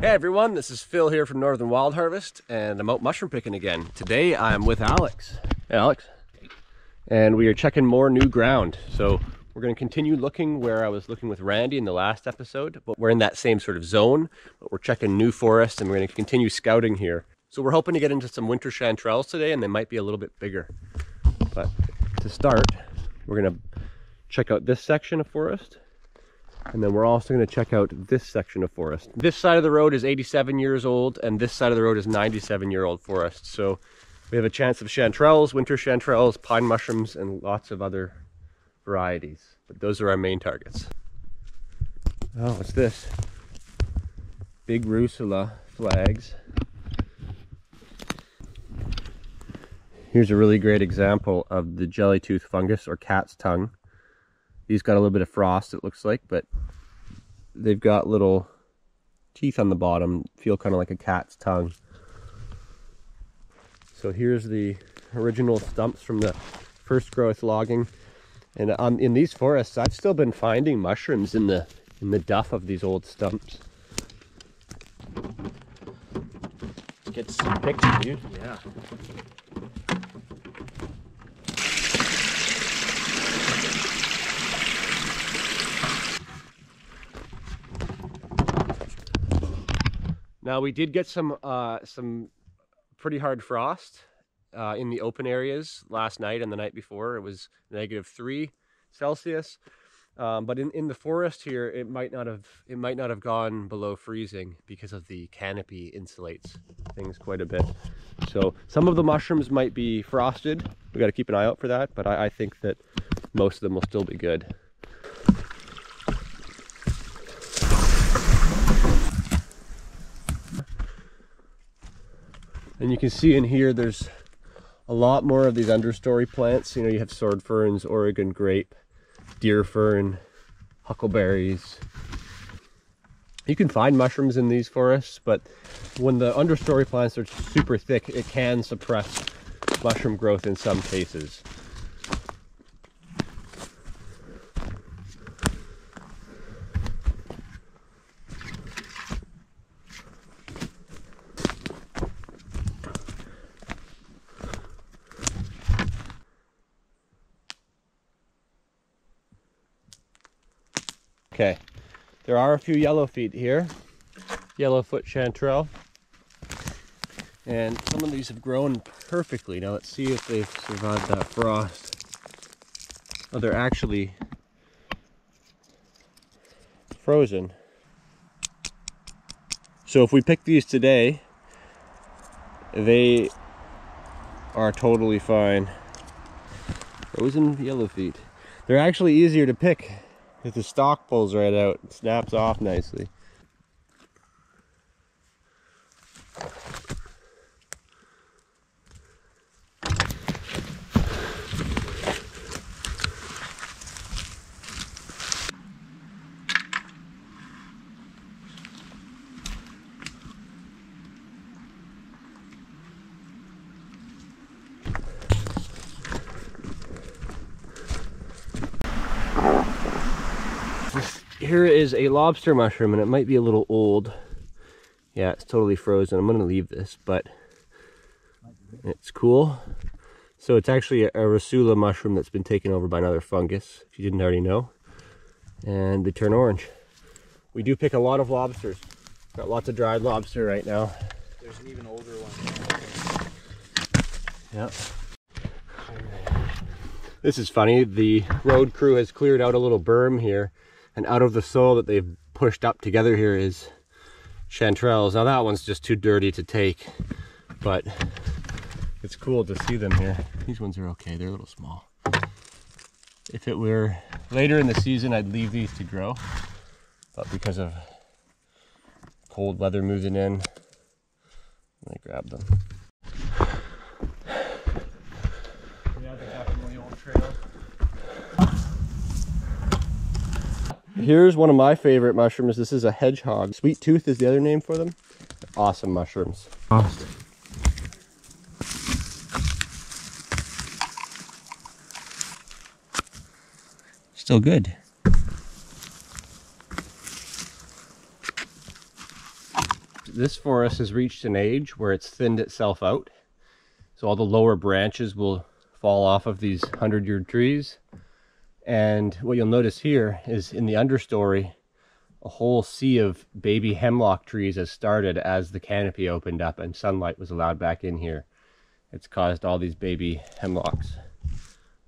Hey everyone, this is Phil here from Northern Wild Harvest, and I'm out mushroom picking again. Today I'm with Alex. Hey Alex. And we are checking more new ground. So we're going to continue looking where I was looking with Randy in the last episode, but we're in that same sort of zone, but we're checking new forest and we're going to continue scouting here. So we're hoping to get into some winter chanterelles today, and they might be a little bit bigger. But to start, we're going to check out this section of forest. And then we're also going to check out this section of forest. This side of the road is 87 years old, and this side of the road is 97-year-old forest. So we have a chance of chanterelles, winter chanterelles, pine mushrooms, and lots of other varieties. But those are our main targets. Oh, what's this? Big Rusula flags. Here's a really great example of the jelly-tooth fungus, or cat's tongue. These got a little bit of frost, it looks like, but they've got little teeth on the bottom, feel kind of like a cat's tongue. So here's the original stumps from the first growth logging. And in these forests, I've still been finding mushrooms in the duff of these old stumps. Get some pictures, dude. Yeah. Now we did get some pretty hard frost in the open areas last night and the night before. It was -3 Celsius, but in the forest here it might not have gone below freezing because of the canopy insulates things quite a bit. So some of the mushrooms might be frosted. We got to keep an eye out for that, but I think that most of them will still be good. And you can see in here there's a lot more of these understory plants. You know, you have sword ferns, Oregon grape, deer fern, huckleberries. You can find mushrooms in these forests, but when the understory plants are super thick, it can suppress mushroom growth in some cases. Okay, there are a few yellowfeet here, yellowfoot chanterelle, and some of these have grown perfectly. Now let's see if they've survived that frost. Oh, they're actually frozen. So if we pick these today, they are totally fine. Frozen yellowfeet. They're actually easier to pick. If the stalk pulls right out, it snaps off nicely. Here is a lobster mushroom, and it might be a little old. Yeah, it's totally frozen. I'm going to leave this, but it's cool. So it's actually a Rusula mushroom that's been taken over by another fungus, if you didn't already know. And they turn orange. We do pick a lot of lobsters. Got lots of dried lobster right now. There's an even older one. Yeah. This is funny. The road crew has cleared out a little berm here. And out of the soil that they've pushed up together here is chanterelles. Now that one's just too dirty to take, but it's cool to see them here. These ones are okay, they're a little small. If it were later in the season, I'd leave these to grow, but because of cold weather moving in, I grab them. Yeah, they're definitely old trails. Here's one of my favorite mushrooms. This is a hedgehog. Sweet tooth is the other name for them. Awesome mushrooms. Still good. this forest has reached an age where it's thinned itself out. So all the lower branches will fall off of these 100-year trees. And what you'll notice here is in the understory, a whole sea of baby hemlock trees has started as the canopy opened up and sunlight was allowed back in here. It's caused all these baby hemlocks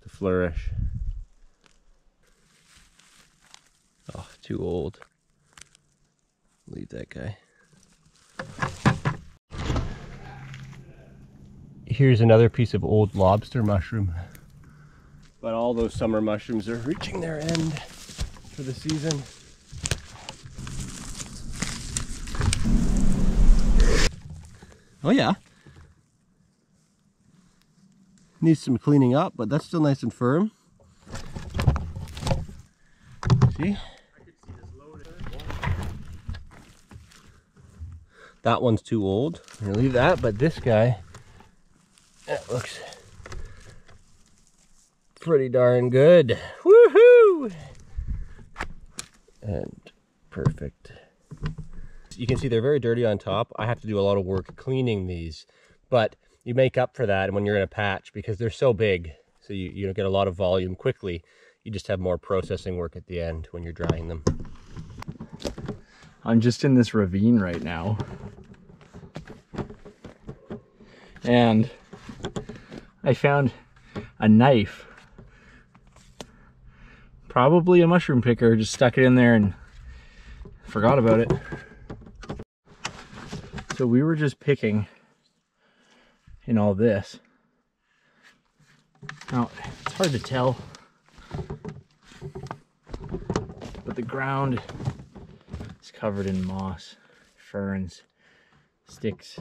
to flourish. Oh, too old. Leave that guy. Here's another piece of old lobster mushroom. But all those summer mushrooms are reaching their end for the season. Oh yeah. Needs some cleaning up, but that's still nice and firm. See? That one's too old. I'm gonna leave that, but this guy, that looks pretty darn good. Woohoo! And perfect. You can see they're very dirty on top. I have to do a lot of work cleaning these, but you make up for that when you're in a patch because they're so big. So you don't get a lot of volume quickly. You just have more processing work at the end when you're drying them. I'm just in this ravine right now. And I found a knife. Probably a mushroom picker, just stuck it in there and forgot about it. So we were just picking in all this. Now, it's hard to tell, but the ground is covered in moss, ferns, sticks,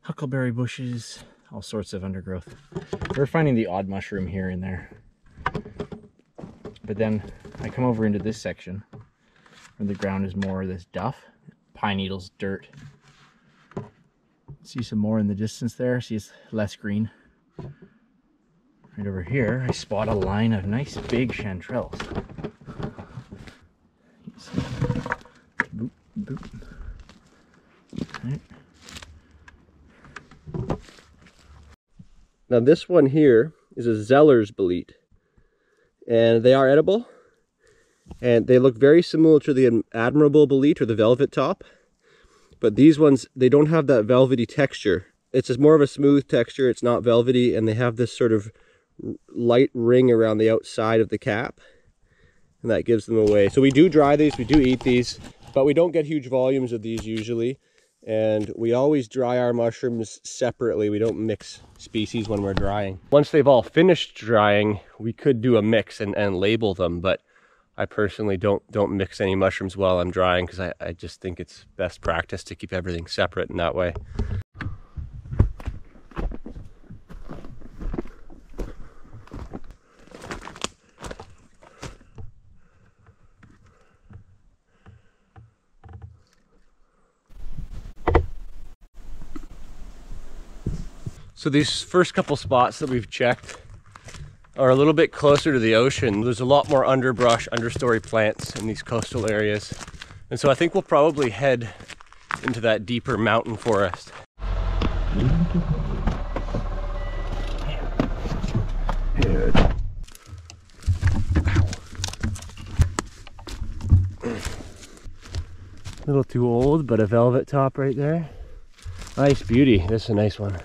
huckleberry bushes, all sorts of undergrowth. We're finding the odd mushroom here and there. But then I come over into this section where the ground is more this duff, pine needles, dirt. See some more in the distance there. See, it's less green. Right over here, I spot a line of nice big chanterelles. Boop, boop. Right. Now this one here is a Zeal Bleet, and they are edible, and they look very similar to the Admirable Bleet or the velvet top, but these ones, they don't have that velvety texture. It's just more of a smooth texture. It's not velvety, and they have this sort of light ring around the outside of the cap, and that gives them away. So we do dry these, we do eat these, but we don't get huge volumes of these usually. And we always dry our mushrooms separately. We don't mix species when we're drying. Once they've all finished drying, we could do a mix and label them, but I personally don't mix any mushrooms while I'm drying because I just think it's best practice to keep everything separate in that way. So these first couple spots that we've checked are a little bit closer to the ocean. There's a lot more underbrush, understory plants in these coastal areas. And so I think we'll probably head into that deeper mountain forest. A little too old, but a velvet top right there. Nice beauty. This is a nice one.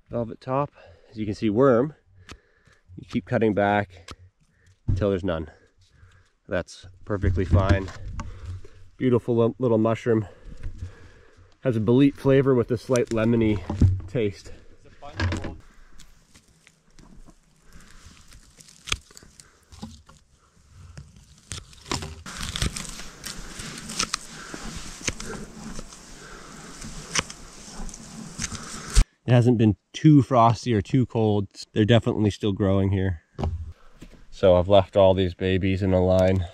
Velvet top, as you can see, worm. You keep cutting back until there's none. That's perfectly fine. Beautiful little mushroom. Has a Bleet flavor with a slight lemony taste. It hasn't been too frosty or too cold. They're definitely still growing here. So I've left all these babies in a line.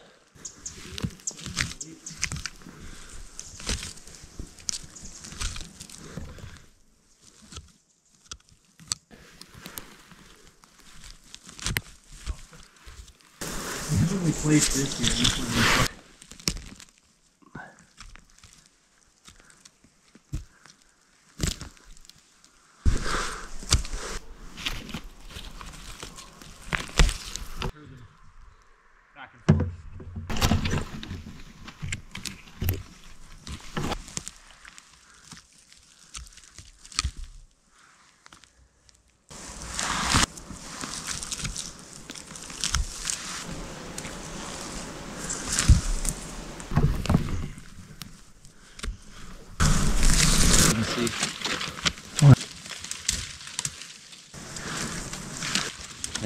We placed this here.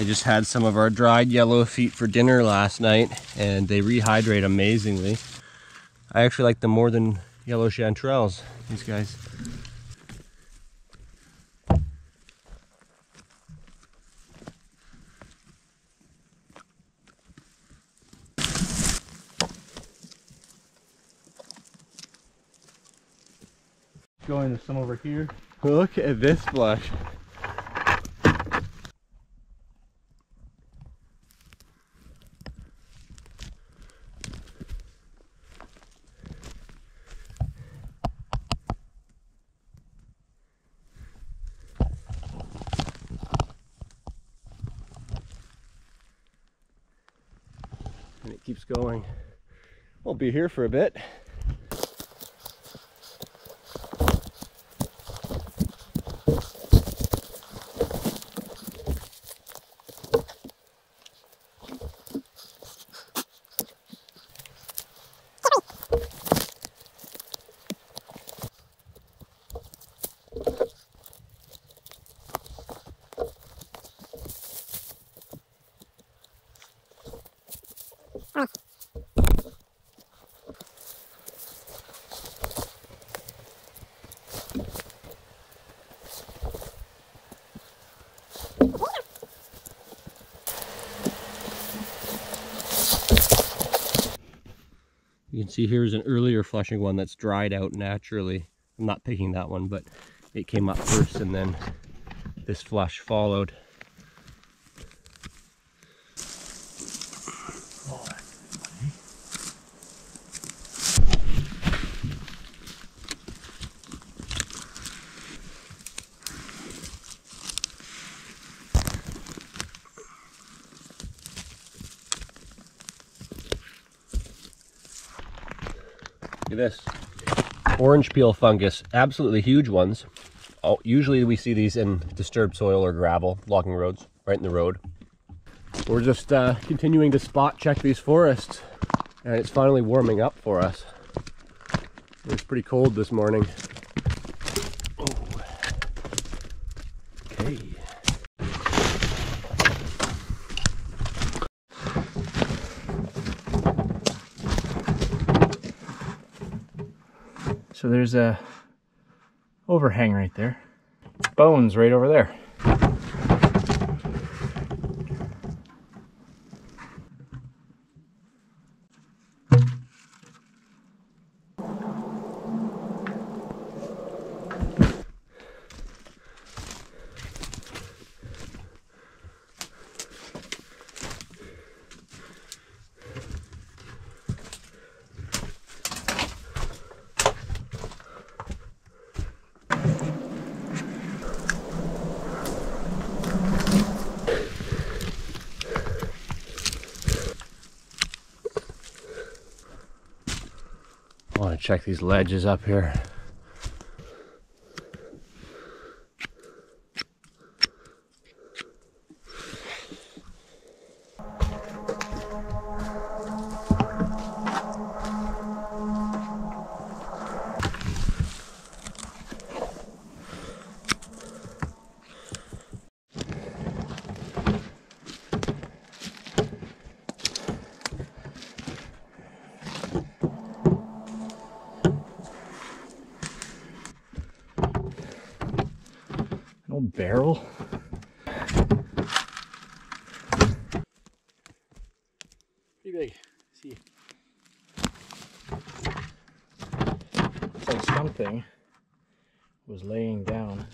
I just had some of our dried yellow feet for dinner last night, and they rehydrate amazingly. I actually like them more than yellow chanterelles, these guys. Going to some over here. Look at this flush. And it keeps going. We'll be here for a bit. You can see here's an earlier flushing one that's dried out naturally. I'm not picking that one, but it came up first and then this flush followed. Oh, that's funny. Look at this. Orange peel fungus, absolutely huge ones. Oh, usually we see these in disturbed soil or gravel, logging roads, right in the road. We're just continuing to spot check these forests, and it's finally warming up for us. It was pretty cold this morning. Oh. Okay. So there's a overhang right there. Bones right over there. I want to check these ledges up here. Old barrel. Pretty big. See. It's like something was laying down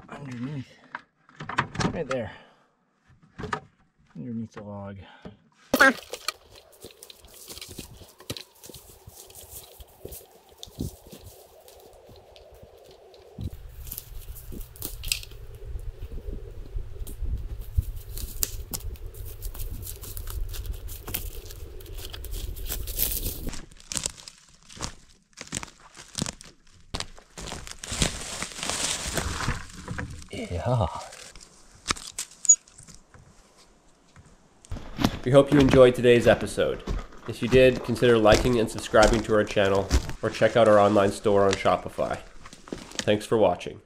underneath. Right there. Underneath the log. Yeah. We hope you enjoyed today's episode. If you did, consider liking and subscribing to our channel, or check out our online store on Shopify. Thanks for watching.